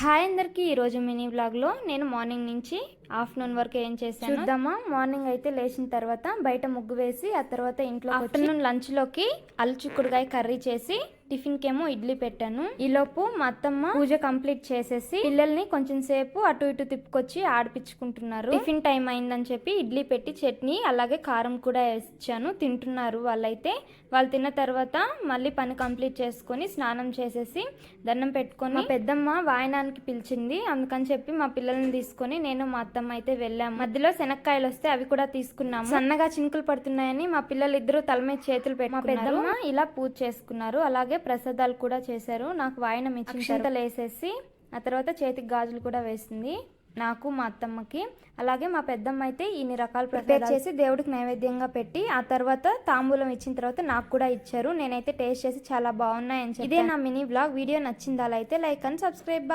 Hi అందరికి ఈరోజు mini వ్లాగ్లో నేను మార్నింగ్ నుంచి ఆఫ్టర్నూన్ వరకు ఏం చేశాను చూద్దామా. మార్నింగ్ అయితే లేచిన తర్వాత బయట ముగ్గు వేసి ఆ తర్వాత ఇంట్లో ఆఫ్టర్నూన్ లంచ్లోకి అల్లు చిక్కుడుకాయ కర్రీ చేసి టిఫిన్ కేమో ఇడ్లీ పెట్టాను. ఈలోపు మా అత్తమ్మ పూజ కంప్లీట్ చేసేసి పిల్లల్ని కొంచెం సేపు అటు ఇటు తిప్పుకొచ్చి ఆడిపించుకుంటున్నారు. టిఫిన్ టైం అయిందని చెప్పి ఇడ్లీ పెట్టి చట్నీ అలాగే కారం కూడా వేసాను. తింటున్నారు వాళ్ళైతే. వాళ్ళు తిన్న తర్వాత మళ్ళీ పని కంప్లీట్ చేసుకొని స్నానం చేసేసి దండం పెట్టుకొని మా పెద్దమ్మ వాయనానికి పిలిచింది. అందుకని చెప్పి మా పిల్లల్ని తీసుకొని నేను మా అత్తమ్మ అయితే వెళ్ళాము. మధ్యలో శనక్కాయలు వస్తే అవి కూడా తీసుకున్నాము. సన్నగా చినుకులు పడుతున్నాయని మా పిల్లలు ఇద్దరు తల మీద చేతులు పెట్టి మా పెద్దమ్మ ఇలా పూజ చేసుకున్నారు. అలాగే ప్రసాదాలు కూడా చేశారు. నాకు వాయనం ఇచ్చిన వేసేసి ఆ తర్వాత చేతికి గాజులు కూడా వేసింది నాకు మా అత్తమ్మకి. అలాగే మా పెద్దమ్మ అయితే ఇన్ని రకాల ప్రిపేర్ చేసి దేవుడికి నైవేద్యంగా పెట్టి ఆ తర్వాత తాంబూలం ఇచ్చిన తర్వాత నాకు కూడా ఇచ్చారు. నేనైతే టేస్ట్ చేసి చాలా బాగున్నాయని చెప్పి. ఇదే నా మినీ వ్లాగ్. వీడియో నచ్చిందా అయితే లైక్ అండ్ సబ్స్క్రైబ్.